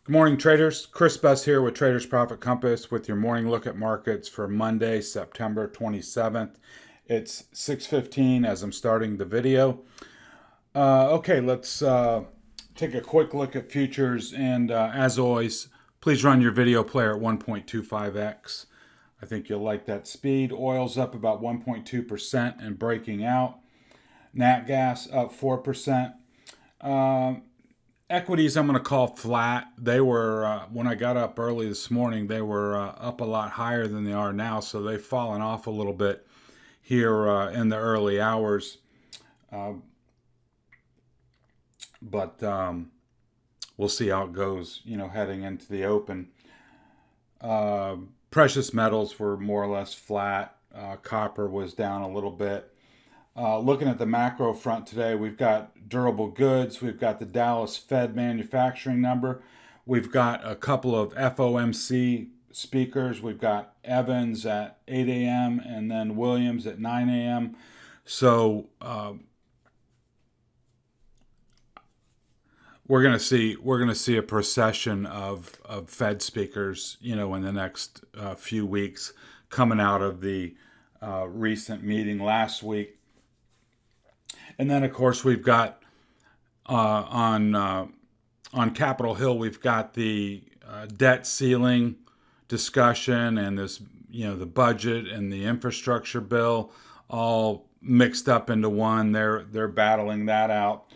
Good morning, traders. Chris Bess here with Traders Profit Compass with your morning look at markets for Monday, September 27th. It's 6:15 as I'm starting the video. Okay, let's take a quick look at futures. And as always, please run your video player at 1.25x. I think you'll like that speed. Oil's up about 1.2% and breaking out. Nat gas up 4%. Equities I'm going to call flat. They were, when I got up early this morning, they were up a lot higher than they are now. So they've fallen off a little bit here in the early hours. But we'll see how it goes, heading into the open. Precious metals were more or less flat. Copper was down a little bit. Looking at the macro front today, we've got durable goods. We've got the Dallas Fed manufacturing number. We've got a couple of FOMC speakers. We've got Evans at 8 a.m. and then Williams at 9 a.m. So we're gonna see a procession of Fed speakers, in the next few weeks, coming out of the recent meeting last week. And then, of course, we've got on Capitol Hill, we've got the debt ceiling discussion and this, the budget and the infrastructure bill all mixed up into one. They're battling that out.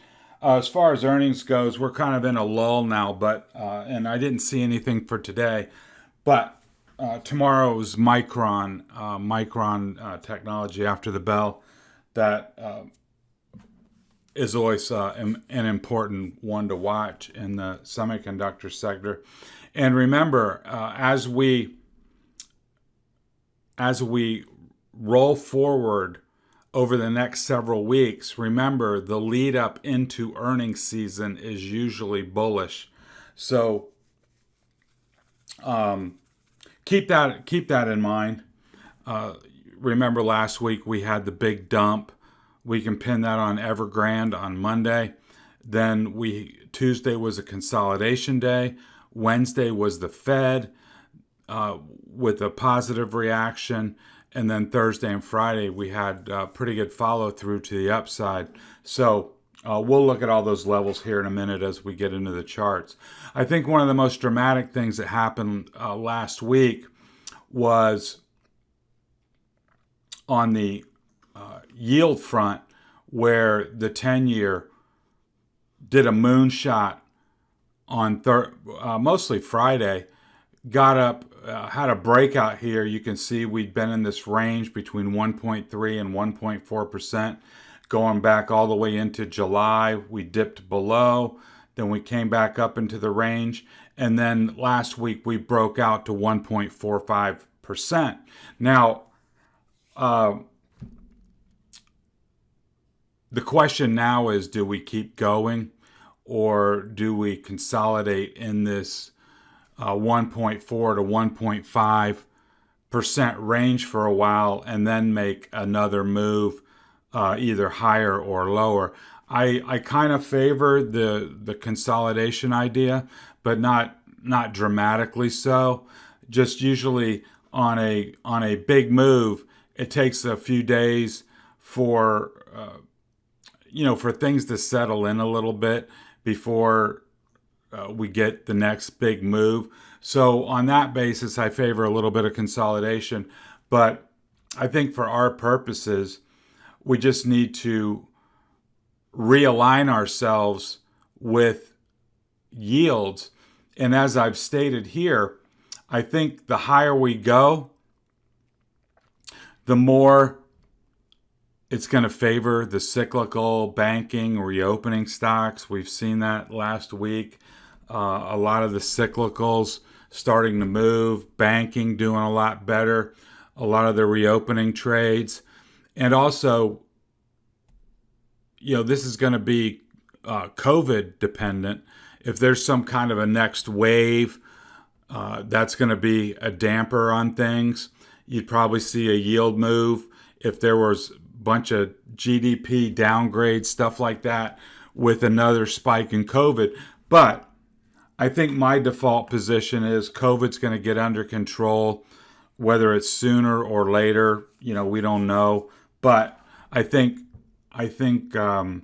As far as earnings goes, we're kind of in a lull now, but and I didn't see anything for today, but tomorrow's Micron technology after the bell that is always an important one to watch in the semiconductor sector. And remember, as we roll forward over the next several weeks, remember the lead up into earnings season is usually bullish. So keep that in mind. Remember last week we had the big dump. We can pin that on Evergrande on Monday. Then Tuesday was a consolidation day. Wednesday was the Fed with a positive reaction. And then Thursday and Friday, we had pretty good follow through to the upside. So we'll look at all those levels here in a minute as we get into the charts. I think one of the most dramatic things that happened last week was on the yield front, where the 10-year did a moonshot on mostly Friday, got up, had a breakout here. You can see we'd been in this range between 1.3 and 1.4%, going back all the way into July. We dipped below, then we came back up into the range, and then last week we broke out to 1.45%. Now, the question now is, do we keep going or do we consolidate in this 1.4 to 1.5% range for a while and then make another move either higher or lower? I kind of favor the consolidation idea, but not dramatically so. Just usually on a big move, it takes a few days for for things to settle in a little bit before we get the next big move. So on that basis, I favor a little bit of consolidation. But I think for our purposes, we just need to realign ourselves with yields. And as I've stated here, I think the higher we go, the more it's going to favor the cyclical banking reopening stocks. We've seen that last week. A lot of the cyclicals starting to move, banking doing a lot better, a lot of the reopening trades. And also, this is going to be COVID dependent. If there's some kind of a next wave, that's going to be a damper on things. You'd probably see a yield move if there was bunch of GDP downgrades, stuff like that, with another spike in COVID. But I think my default position is COVID's going to get under control, whether it's sooner or later. We don't know. But I think, well,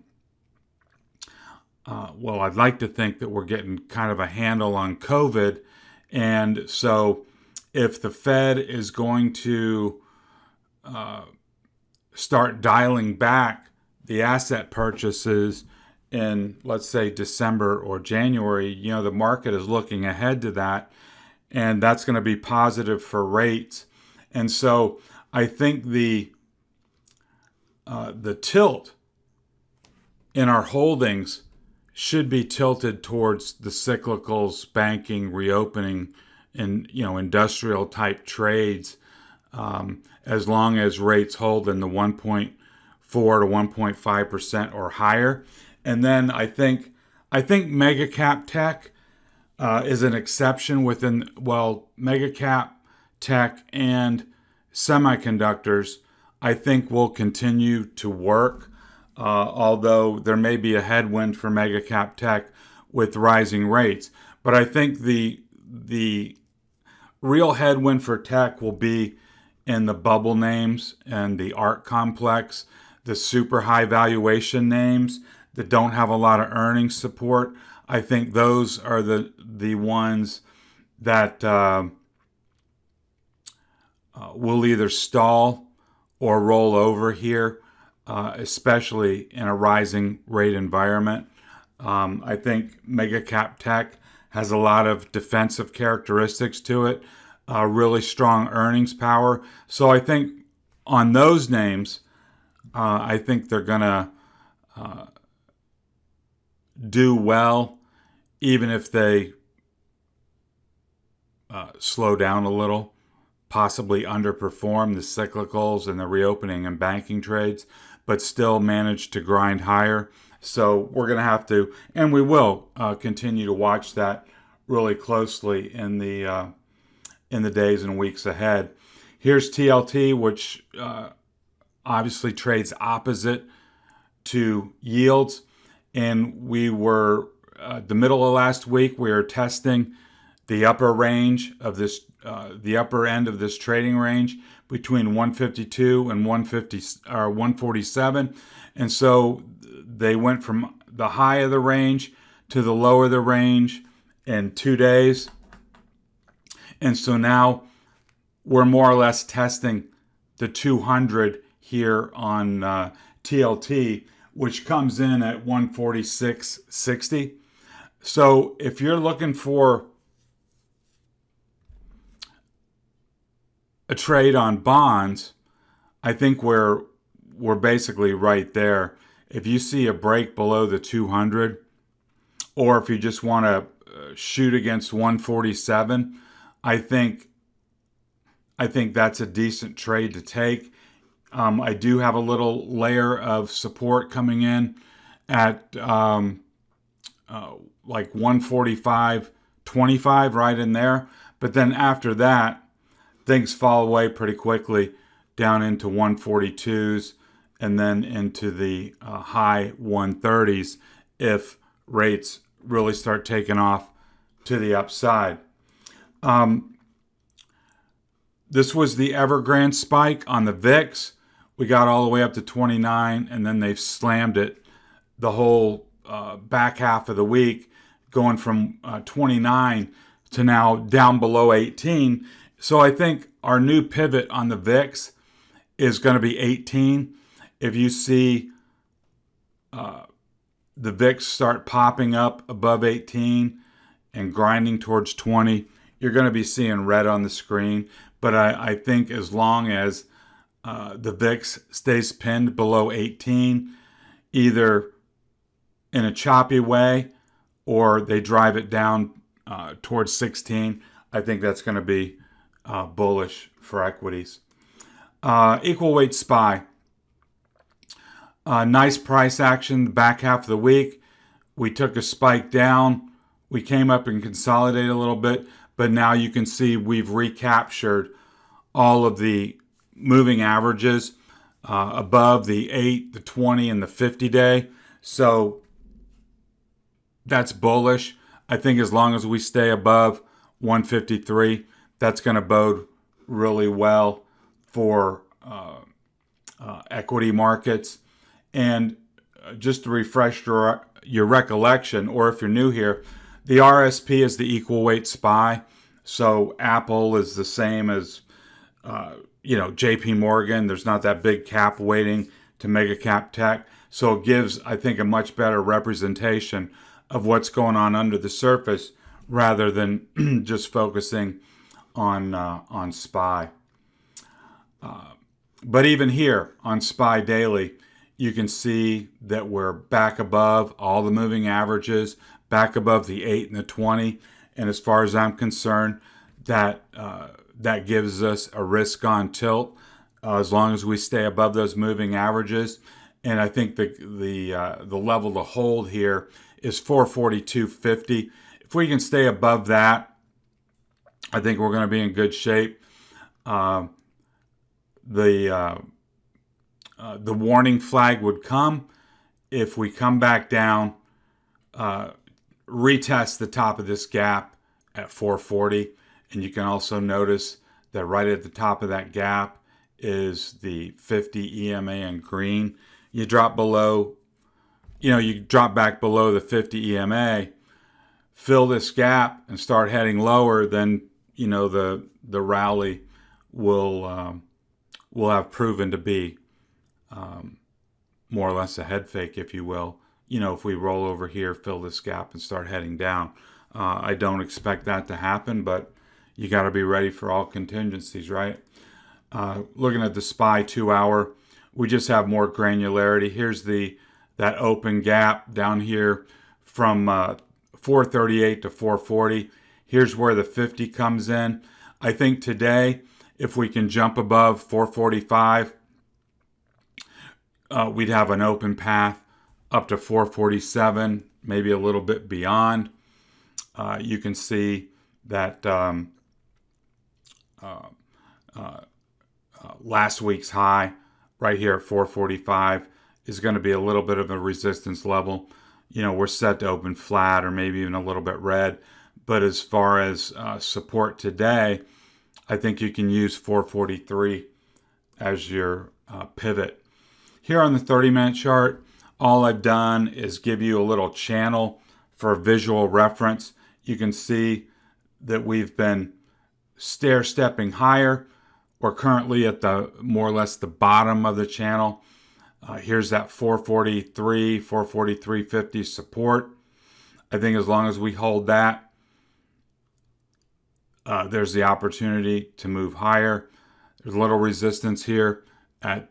I'd like to think that we're getting kind of a handle on COVID. And so if the Fed is going to start dialing back the asset purchases in, let's say, December or January, the market is looking ahead to that, and that's going to be positive for rates. And so I think the tilt in our holdings should be tilted towards the cyclicals, banking, reopening, and industrial type trades, as long as rates hold in the 1.4 to 1.5% or higher. And then I think mega cap tech is an exception within, mega cap tech and semiconductors, I think will continue to work, although there may be a headwind for mega cap tech with rising rates. But I think the real headwind for tech will be in the bubble names and the art complex, the super high valuation names that don't have a lot of earnings support. I think those are the ones that will either stall or roll over here, especially in a rising rate environment. I think mega cap tech has a lot of defensive characteristics to it, really strong earnings power. So I think on those names, I think they're going to do well, even if they slow down a little, possibly underperform the cyclicals and the reopening and banking trades, but still manage to grind higher. So we're going to have to, and we will continue to watch that really closely in the days and weeks ahead. Here's TLT, which obviously trades opposite to yields. And we were, the middle of last week, we were testing the upper range of this, the upper end of this trading range between 152 and 147. And so they went from the high of the range to the lower of the range in 2 days. And so now we're more or less testing the 200 here on TLT, which comes in at 146.60. So if you're looking for a trade on bonds, I think we're basically right there. If you see a break below the 200, or if you just want to shoot against 147, I think that's a decent trade to take. I do have a little layer of support coming in at like 145.25, right in there. But then after that, things fall away pretty quickly down into 142s and then into the high 130s if rates really start taking off to the upside. This was the Evergrande spike on the VIX. We got all the way up to 29, and then they've slammed it the whole back half of the week, going from 29 to now down below 18. So I think our new pivot on the VIX is going to be 18. If you see the VIX start popping up above 18 and grinding towards 20, you're going to be seeing red on the screen. But I think as long as the VIX stays pinned below 18, either in a choppy way or they drive it down towards 16, I think that's going to be bullish for equities. Equal weight SPY. Nice price action the back half of the week. We took a spike down. We came up and consolidated a little bit, but now you can see we've recaptured all of the moving averages above the 8, the 20, and the 50 day. So that's bullish. I think as long as we stay above 153, that's going to bode really well for equity markets. And just to refresh your recollection, or if you're new here, the RSP is the equal weight SPY. So Apple is the same as JP Morgan. There's not that big cap weighting to mega cap tech. So it gives, I think, a much better representation of what's going on under the surface rather than just focusing on SPY. But even here on SPY Daily, you can see that we're back above all the moving averages, back above the 8 and the 20. And as far as I'm concerned, that gives us a risk on tilt as long as we stay above those moving averages. And I think the level to hold here is 442.50. If we can stay above that, I think we're going to be in good shape. The warning flag would come if we come back down, retest the top of this gap at 440. And you can also notice that right at the top of that gap is the 50 EMA in green. You drop below, you drop back below the 50 EMA, fill this gap and start heading lower, then, the rally will have proven to be more or less a head fake, if you will. If we roll over here, fill this gap and start heading down. I don't expect that to happen, but you got to be ready for all contingencies, right? Looking at the SPY 2-hour, we just have more granularity. Here's that open gap down here from 438 to 440. Here's where the 50 comes in. I think today, if we can jump above 445, we'd have an open path up to 447, maybe a little bit beyond. You can see that last week's high right here at 445 is going to be a little bit of a resistance level. We're set to open flat or maybe even a little bit red. But as far as support today, I think you can use 443 as your pivot. Here on the 30-minute chart, all I've done is give you a little channel for visual reference. You can see that we've been stair-stepping higher. We're currently at the more or less the bottom of the channel. Here's that 443, 443.50 support. I think as long as we hold that, there's the opportunity to move higher. There's a little resistance here at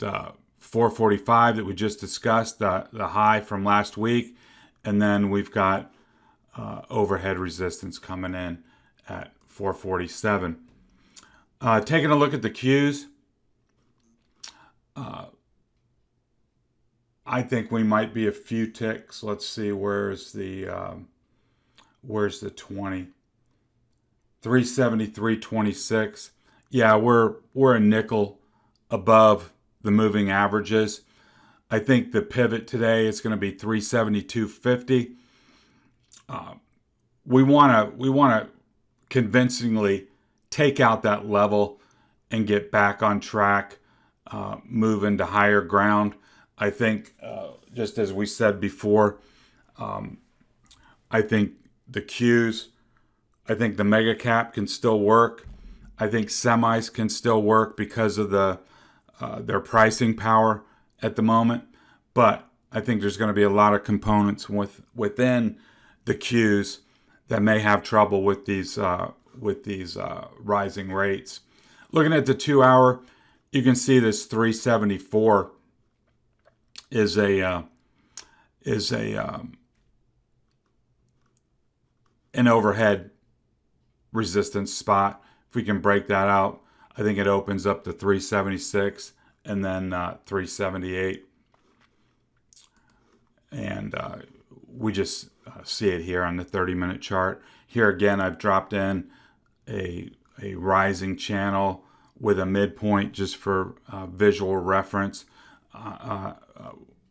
445 that we just discussed, the high from last week. And then we've got overhead resistance coming in at 447. Taking a look at the Qs, I think we might be a few ticks. Let's see, where's the 20? 373.26. Yeah, we're a nickel above the moving averages. I think the pivot today is going to be 372.50. We want to convincingly take out that level and get back on track, move into higher ground. I think, just as we said before, I think the Qs, I think the mega cap can still work. I think semis can still work because of their pricing power at the moment. But I think there's going to be a lot of components within the Qs that may have trouble with these rising rates. Looking at the 2-hour, you can see this 374 is an overhead resistance spot. If we can break that out, I think it opens up to 376 and then 378. And we just see it here on the 30-minute chart. Here again, I've dropped in a rising channel with a midpoint just for visual reference.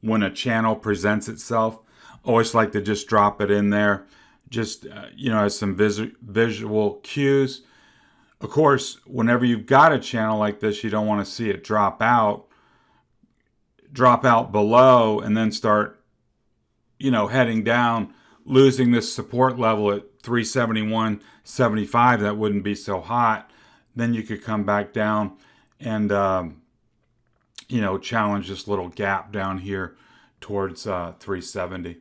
When a channel presents itself, I always like to just drop it in there just as some visual cues. Of course, whenever you've got a channel like this, you don't want to see it drop out below, and then start heading down, losing this support level at 371.75. That wouldn't be so hot. Then you could come back down and challenge this little gap down here towards 370.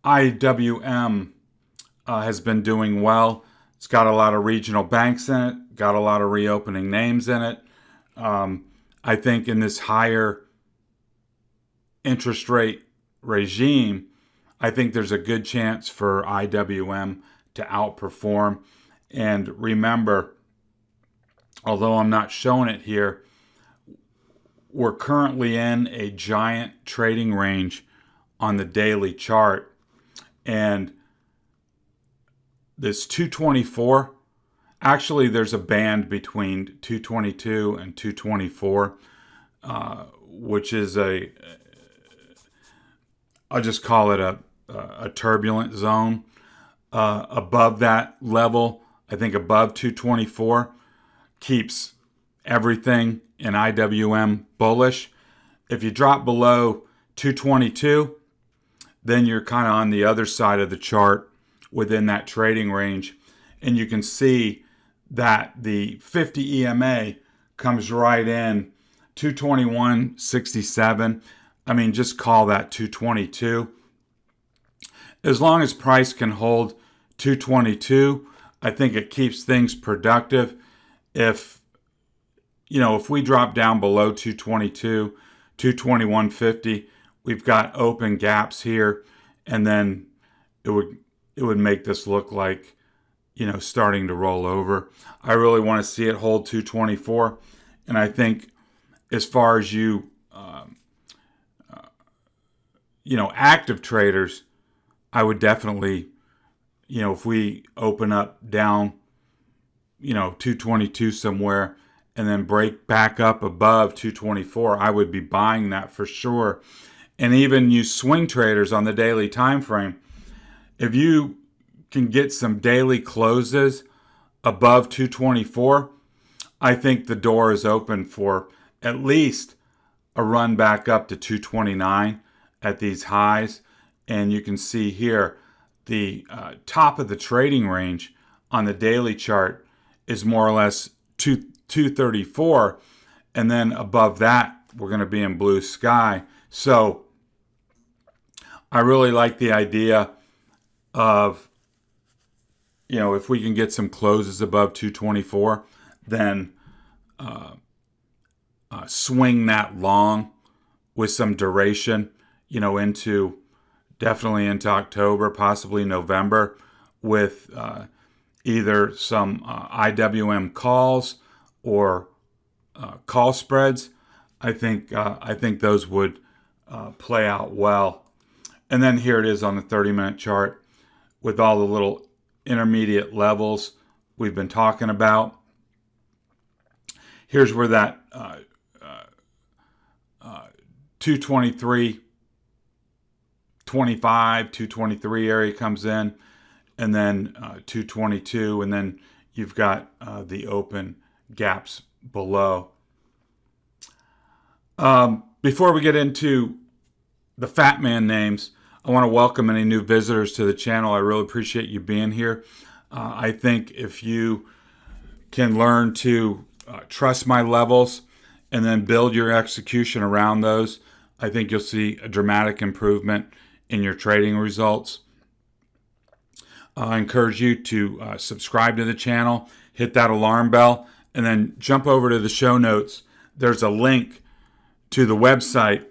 IWM has been doing well. It's got a lot of regional banks in it, got a lot of reopening names in it. I think in this higher interest rate regime, I think there's a good chance for IWM to outperform. And remember, although I'm not showing it here, we're currently in a giant trading range on the daily chart. And this 224, actually there's a band between 222 and 224, which is I'll just call it a turbulent zone. Above that level, I think above 224, keeps everything in IWM bullish. If you drop below 222, then you're kind of on the other side of the chart within that trading range. And you can see that the 50 EMA comes right in 221.67. I mean, just call that 222. As long as price can hold 222, I think it keeps things productive. If we drop down below 222, 221.50, we've got open gaps here, and then it would make this look like starting to roll over. I really want to see it hold 224, and I think as far as active traders, I would definitely, if we open up down 222 somewhere and then break back up above 224, I would be buying that for sure. And even you swing traders on the daily time frame, if you can get some daily closes above 224, I think the door is open for at least a run back up to 229 at these highs. And you can see here the top of the trading range on the daily chart is more or less 234, and then above that we're going to be in blue sky. So I really like the idea of if we can get some closes above 224, then swing that long with some duration definitely into October, possibly November, with either some IWM calls or call spreads. I think those would play out well. And then here it is on the 30-minute chart with all the little intermediate levels we've been talking about. Here's where that 223.25, 223 area comes in, and then 222, and then you've got the open gaps below. Before we get into the FATMAAN names, I want to welcome any new visitors to the channel. I really appreciate you being here. I think if you can learn to trust my levels and then build your execution around those, I think you'll see a dramatic improvement in your trading results. I encourage you to subscribe to the channel, hit that alarm bell, and then jump over to the show notes. There's a link to the website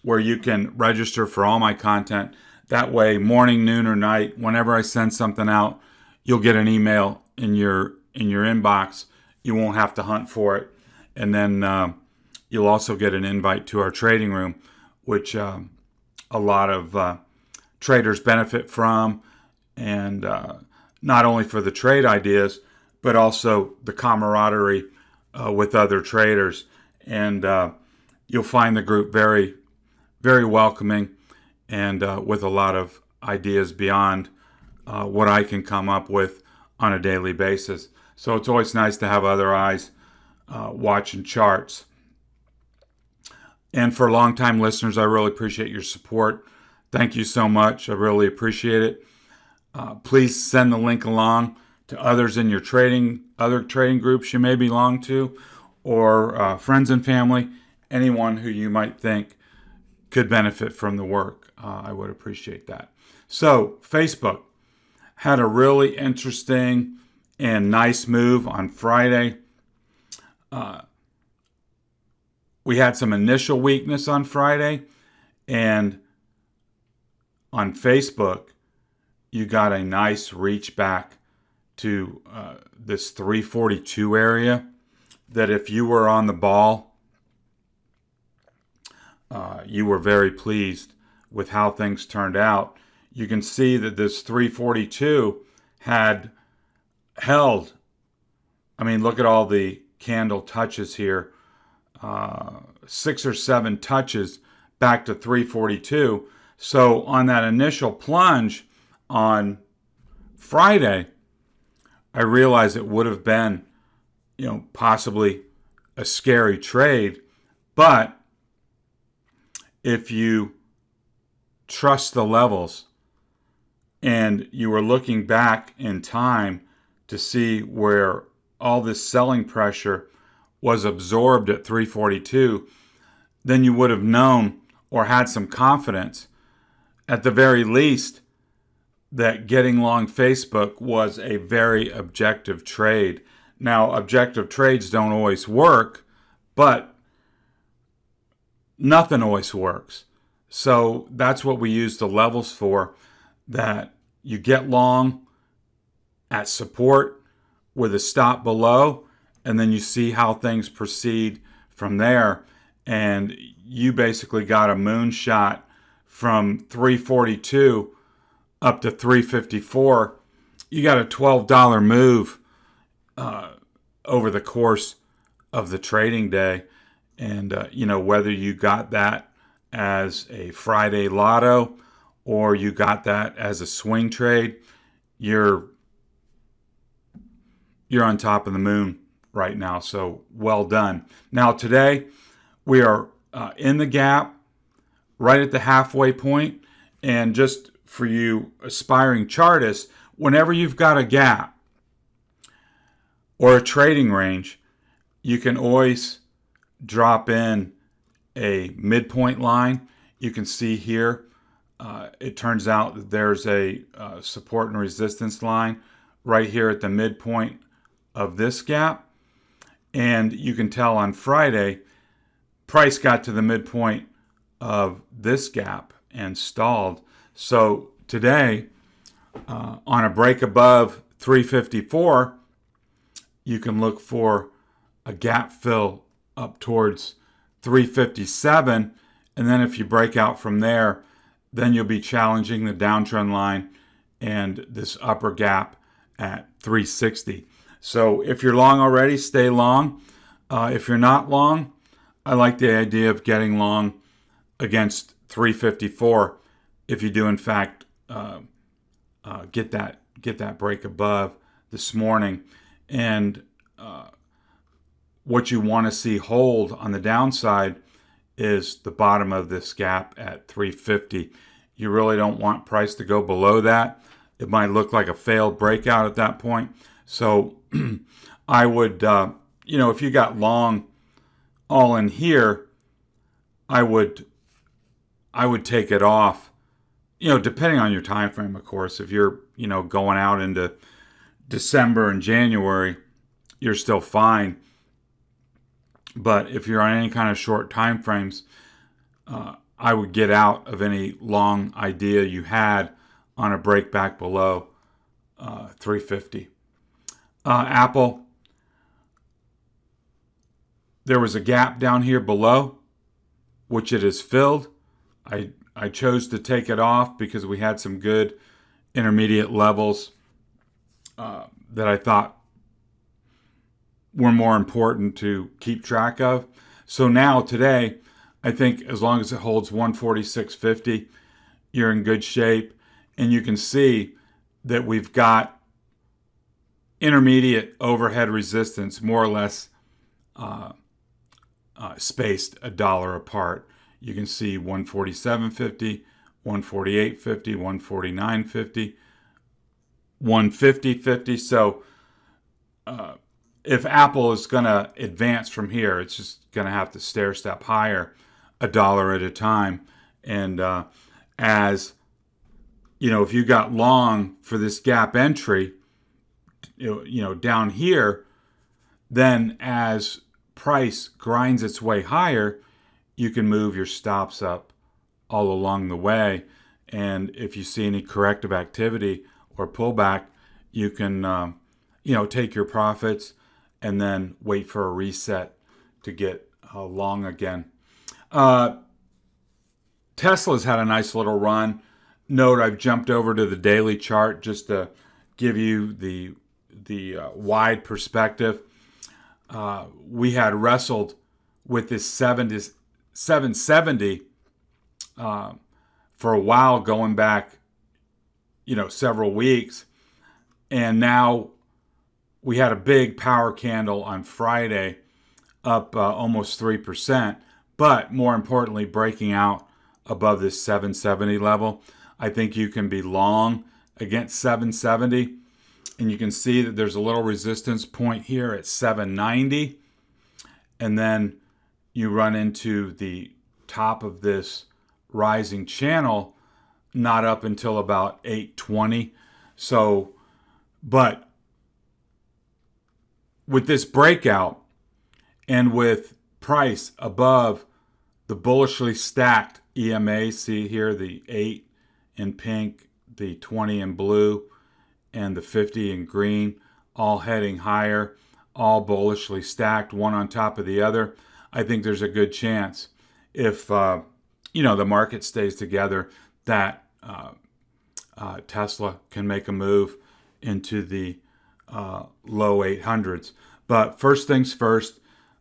where you can register for all my content. That way, morning, noon, or night, whenever I send something out, you'll get an email in your inbox. You won't have to hunt for it. And then you'll also get an invite to our trading room, which a lot of traders benefit from, and not only for the trade ideas, but also the camaraderie with other traders. And you'll find the group very, very welcoming, and with a lot of ideas beyond what I can come up with on a daily basis. So it's always nice to have other eyes watching charts. And for longtime listeners, I really appreciate your support. Thank you so much. I really appreciate it. Please send the link along to others in your other trading groups you may belong to, or friends and family, anyone who you might think could benefit from the work. I would appreciate that. So Facebook had a really interesting and nice move on Friday. We had some initial weakness on Friday, and on Facebook, you got a nice reach back to this 342 area that if you were on the ball, you were very pleased with how things turned out. You can see that this 342 had held. I mean, look at all the candle touches here. 6 or 7 touches back to 342. So on that initial plunge on Friday, I realized it would have been, possibly a scary trade. But if you trust the levels and you were looking back in time to see where all this selling pressure was absorbed at 342, then you would have known or had some confidence, at the very least, that getting long Facebook was a very objective trade. Now, objective trades don't always work, but nothing always works. So that's what we use the levels for, that you get long at support with a stop below, and then you see how things proceed from there. And you basically got a moonshot from 342 up to 354. You got a $12 move over the course of the trading day. And, whether you got that as a Friday lotto or you got that as a swing trade, you're on top of the moon right now. So well done. Now today we are in the gap right at the halfway point. And just for you aspiring chartists, whenever you've got a gap or a trading range, you can always drop in a midpoint line. You can see here, it turns out that there's a support and resistance line right here at the midpoint of this gap. And you can tell on Friday, price got to the midpoint of this gap and stalled. So today, on a break above 354, you can look for a gap fill up towards 357. And then if you break out from there, then you'll be challenging the downtrend line and this upper gap at 360. So if you're long already, stay long. If you're not long, I like the idea of getting long against 354 if you do in fact get that break above this morning. And what you want to see hold on the downside is the bottom of this gap at 350. You really don't want price to go below that. It might look like a failed breakout at that point. So I would, if you got long all in here, I would take it off, depending on your time frame, of course. If you're, going out into December and January, you're still fine. But if you're on any kind of short time frames, I would get out of any long idea you had on a break back below 350. Apple, there was a gap down here below, which it has filled. I chose to take it off because we had some good intermediate levels that I thought were more important to keep track of. So now today, I think as long as it holds 146.50, you're in good shape. And you can see that we've got intermediate overhead resistance more or less spaced $1 apart. You can see 147.50, 148.50, 149.50, 150.50. So if Apple is going to advance from here, it's just going to have to stair step higher $1 at a time. And as you know, if you got long for this gap entry, down here, then as price grinds its way higher, you can move your stops up all along the way. And if you see any corrective activity or pullback, you can, take your profits and then wait for a reset to get long again. Tesla's had a nice little run. Note I've jumped over to the daily chart just to give you the wide perspective. We had wrestled with this 770 for a while, going back, several weeks, and now we had a big power candle on Friday, up almost 3%, but more importantly, breaking out above this 770 level. I think you can be long against 770. And you can see that there's a little resistance point here at 790. And then you run into the top of this rising channel, not up until about 820. So, but with this breakout and with price above the bullishly stacked EMA, see here the 8 in pink, the 20 in blue, and the 50 in green, all heading higher, all bullishly stacked, one on top of the other. I think there's a good chance if the market stays together that Tesla can make a move into the low 800s. But first things first,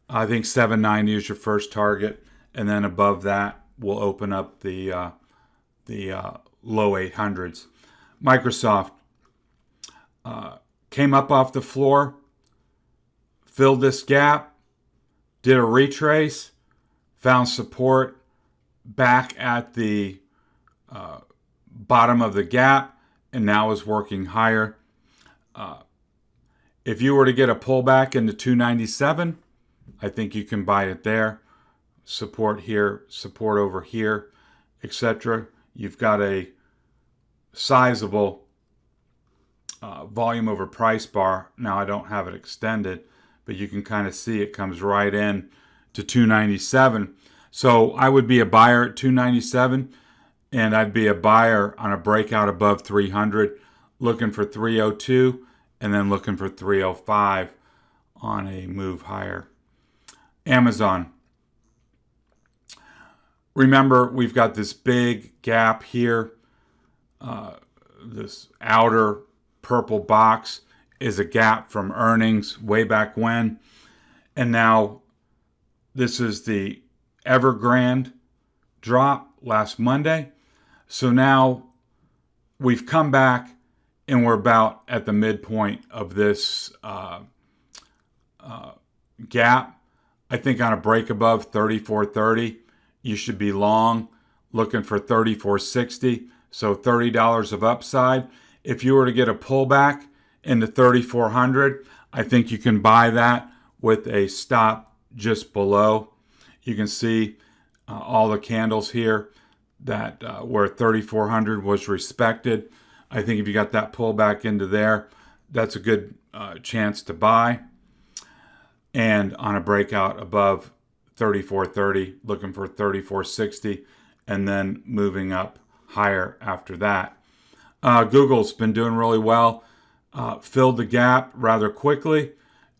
I think 790 is your first target, and then above that we'll open up the low 800s. Microsoft came up off the floor, filled this gap, did a retrace, found support back at the bottom of the gap, and now is working higher. If you were to get a pullback into 297, I think you can buy it there. Support here, support over here, etc. You've got a sizable volume over price bar. Now I don't have it extended, but you can kind of see it comes right in to 297. So I would be a buyer at 297, and I'd be a buyer on a breakout above 300, looking for 302, and then looking for 305 on a move higher. Amazon. Remember, we've got this big gap here. This outer purple box is a gap from earnings way back when. And now this is the Evergrande drop last Monday. So now we've come back and we're about at the midpoint of this gap. I think on a break above 34.30, you should be long, looking for 34.60. So $30 of upside. If you were to get a pullback into 3,400, I think you can buy that with a stop just below. You can see all the candles here that where 3,400 was respected. I think if you got that pullback into there, that's a good chance to buy. And on a breakout above 34.30, looking for 34.60, and then moving up higher after that. Google's been doing really well, filled the gap rather quickly.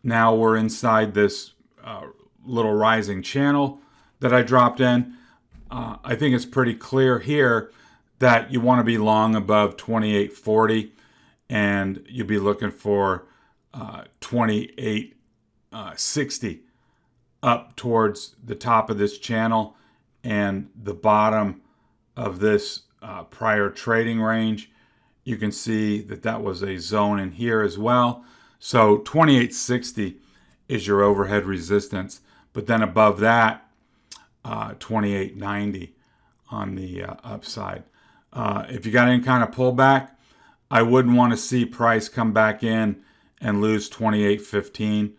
Now we're inside this little rising channel that I dropped in. I think it's pretty clear here that you want to be long above 28.40, and you'll be looking for 28.60 up towards the top of this channel and the bottom of this prior trading range. You can see that that was a zone in here as well. So 2860 is your overhead resistance. But then above that, 2890 on the upside. If you got any kind of pullback, I wouldn't want to see price come back in and lose 2815.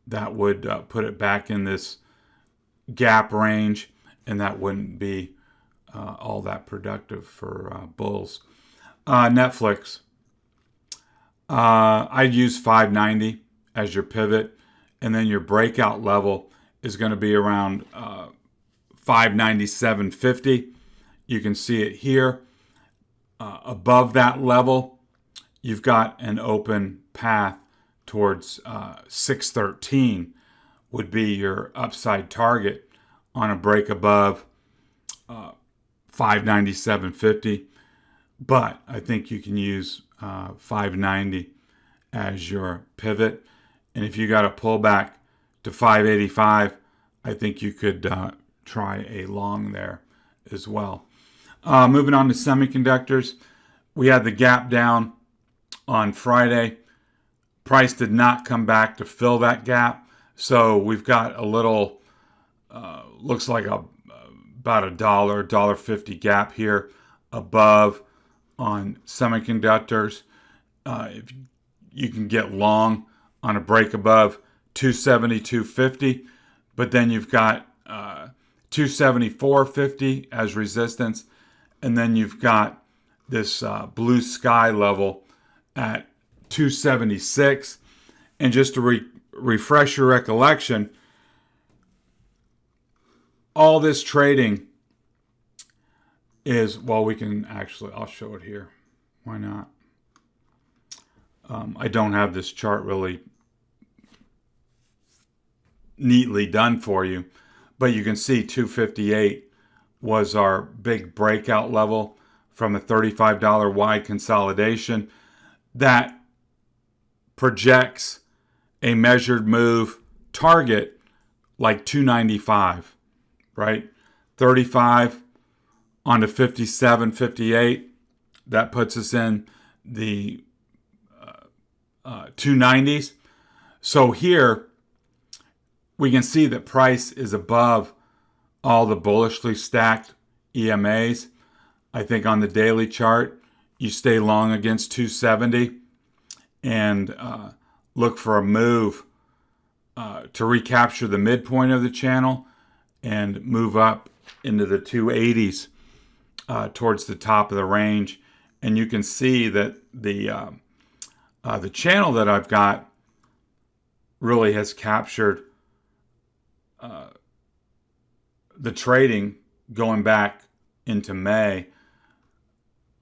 That would put it back in this gap range, and that wouldn't be all that productive for bulls. Netflix. I'd use 590 as your pivot, and then your breakout level is going to be around 597.50. You can see it here. Above that level, you've got an open path towards 613 would be your upside target on a break above 597.50. But I think you can use 590 as your pivot. And if you got a pullback to 585, I think you could try a long there as well. Moving on to semiconductors, we had the gap down on Friday. Price did not come back to fill that gap, so we've got a little, looks like about $1.50 gap here above on semiconductors. If you can get long on a break above 270, 250, but then you've got 274.50 as resistance. And then you've got this blue sky level at 276. And just to refresh your recollection, all this trading is, well, we can actually, I'll show it here. Why not? I don't have this chart really neatly done for you, but you can see 258 was our big breakout level from a $35 wide consolidation that projects a measured move target like 295, right? 35 onto 57, 58. That puts us in the 290s. So here we can see that price is above all the bullishly stacked EMAs. I think on the daily chart, you stay long against 270 and look for a move to recapture the midpoint of the channel and move up into the 280s towards the top of the range. And you can see that the channel that I've got really has captured the trading going back into May.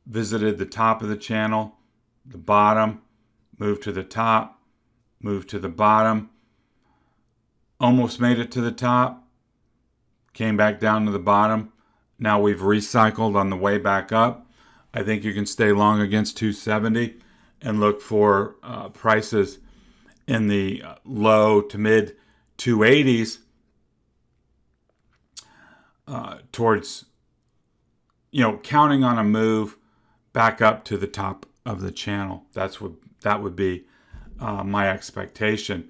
Visited the top of the channel, the bottom, moved to the top, moved to the bottom, almost made it to the top, came back down to the bottom. Now we've recycled on the way back up. I think you can stay long against 270 and look for prices in the low to mid 280s towards, counting on a move back up to the top of the channel. That would be my expectation.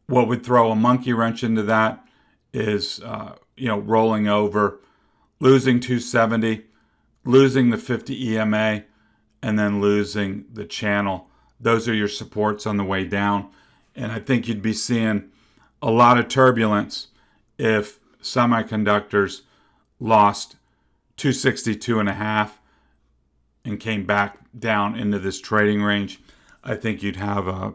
What would throw a monkey wrench into that is, rolling over, losing 270, losing the 50 EMA, and then losing the channel. Those are your supports on the way down. And I think you'd be seeing a lot of turbulence if semiconductors lost 262.5 and came back down into this trading range. I think you'd have a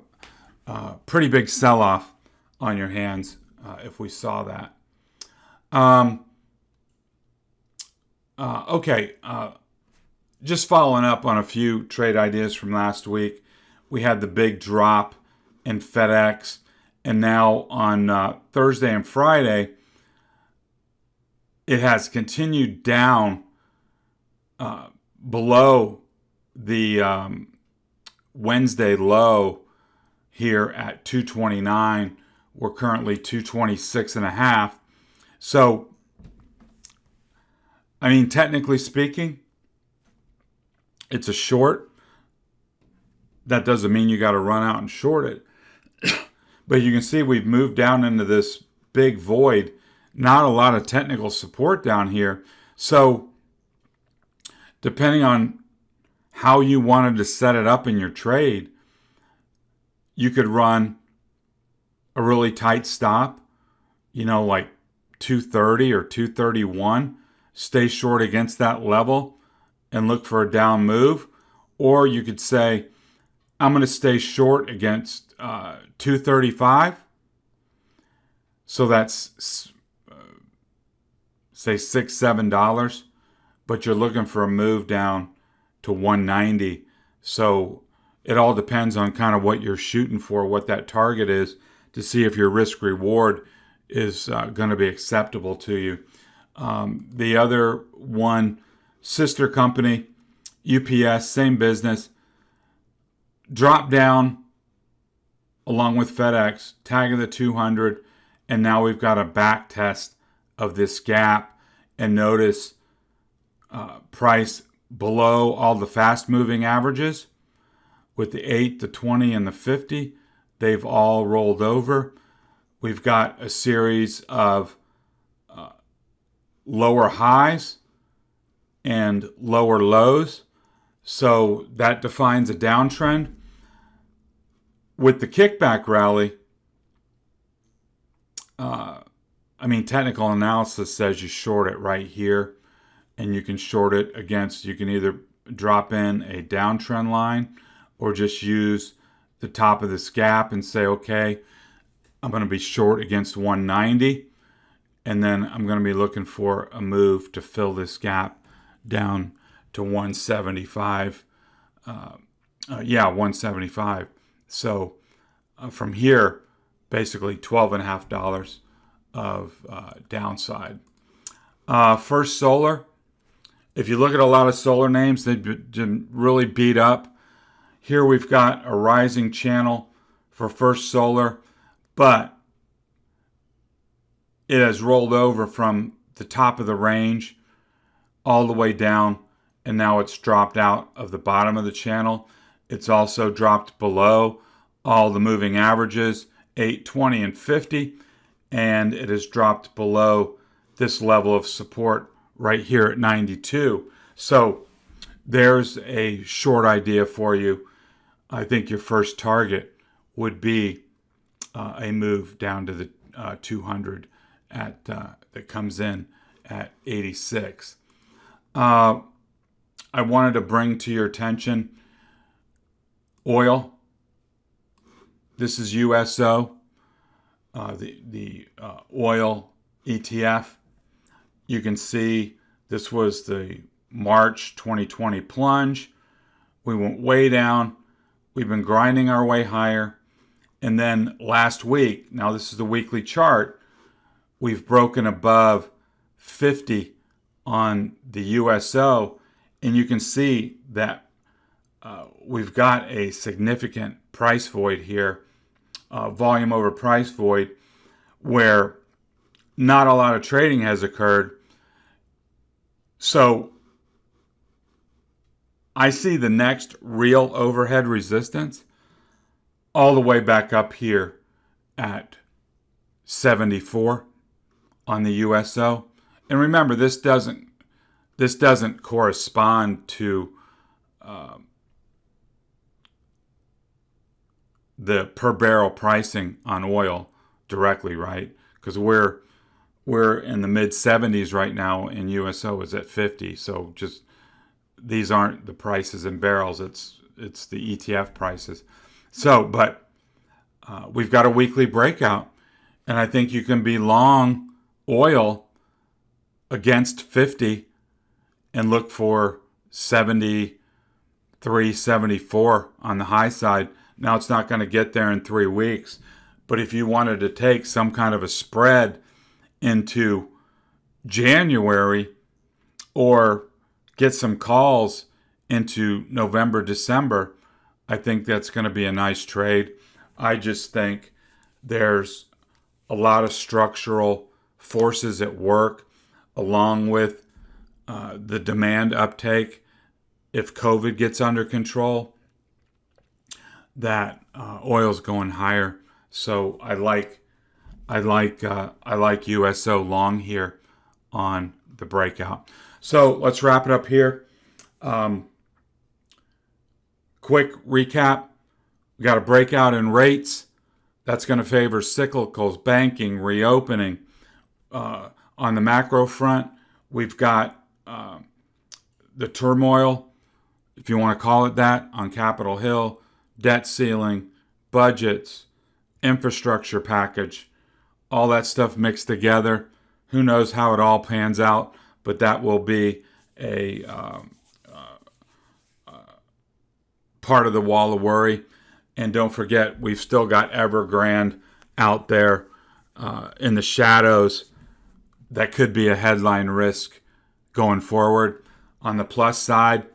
pretty big sell-off on your hands if we saw that. Just following up on a few trade ideas from last week. We had the big drop in FedEx, and now on Thursday and Friday, it has continued down below the Wednesday low here at 229. We're currently 226.5. So, technically speaking, it's a short, that doesn't mean you got to run out and short it. But you can see we've moved down into this big void. Not a lot of technical support down here. So depending on how you wanted to set it up in your trade, you could run a really tight stop, like 230 or 231, stay short against that level and look for a down move. Or you could say, I'm going to stay short against 235. So that's, say, $6-7. But you're looking for a move down to 190. So it all depends on kind of what you're shooting for, what that target is, to see if your risk reward is going to be acceptable to you. The other one, sister company, UPS, same business, dropped down along with FedEx, tagging the 200, and now we've got a back test of this gap. And notice price below all the fast moving averages with the 8, the 20, and the 50. They've all rolled over. We've got a series of lower highs and lower lows. So that defines a downtrend. With the kickback rally, technical analysis says you short it right here, and you can short it against, you can either drop in a downtrend line or just use the top of this gap and say, okay, I'm going to be short against 190, and then I'm going to be looking for a move to fill this gap down to 175. 175. So from here, basically $12.50 of downside. First Solar. If you look at a lot of solar names, they've been really beat up. Here we've got a rising channel for First Solar, but it has rolled over from the top of the range all the way down, and now it's dropped out of the bottom of the channel. It's also dropped below all the moving averages, 8, 20, and 50, and it has dropped below this level of support right here at 92. So there's a short idea for you. I think your first target would be a move down to the 200 at that comes in at 86. I wanted to bring to your attention oil. This is USO, the oil ETF. You can see this was the March 2020 plunge. We went way down. We've been grinding our way higher. And then last week, now this is the weekly chart, we've broken above 50 on the USO. And you can see that we've got a significant price void here, volume over price void, where not a lot of trading has occurred. So I see the next real overhead resistance all the way back up here at 74 on the USO. And remember, this doesn't correspond to the per barrel pricing on oil directly, right? Because we're in the mid 70s right now, and USO is at 50. So just these aren't the prices in barrels. It's the ETF prices. So, but we've got a weekly breakout, and I think you can be long oil against 50 and look for 73, 74 on the high side. Now it's not going to get there in 3 weeks, but if you wanted to take some kind of a spread into January or get some calls into November, December, I think that's going to be a nice trade. I just think there's a lot of structural forces at work, along with the demand uptake. If COVID gets under control, that oil's going higher. So I like USO long here on the breakout. So let's wrap it up here. Quick recap. We got a breakout in rates. That's going to favor cyclicals, banking, reopening. On the macro front, we've got the turmoil, if you want to call it that, on Capitol Hill, debt ceiling, budgets, infrastructure package, all that stuff mixed together. Who knows how it all pans out, but that will be a part of the wall of worry. And don't forget, we've still got Evergrande out there in the shadows. That could be a headline risk going forward. On the plus side,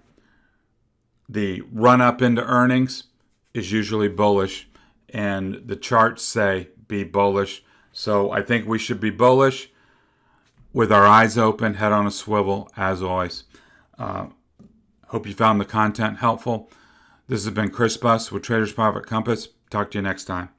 the run up into earnings is usually bullish, and the charts say be bullish. So I think we should be bullish with our eyes open, head on a swivel, as always. Hope you found the content helpful. This has been Chris Buss with Traders Profit Compass. Talk to you next time.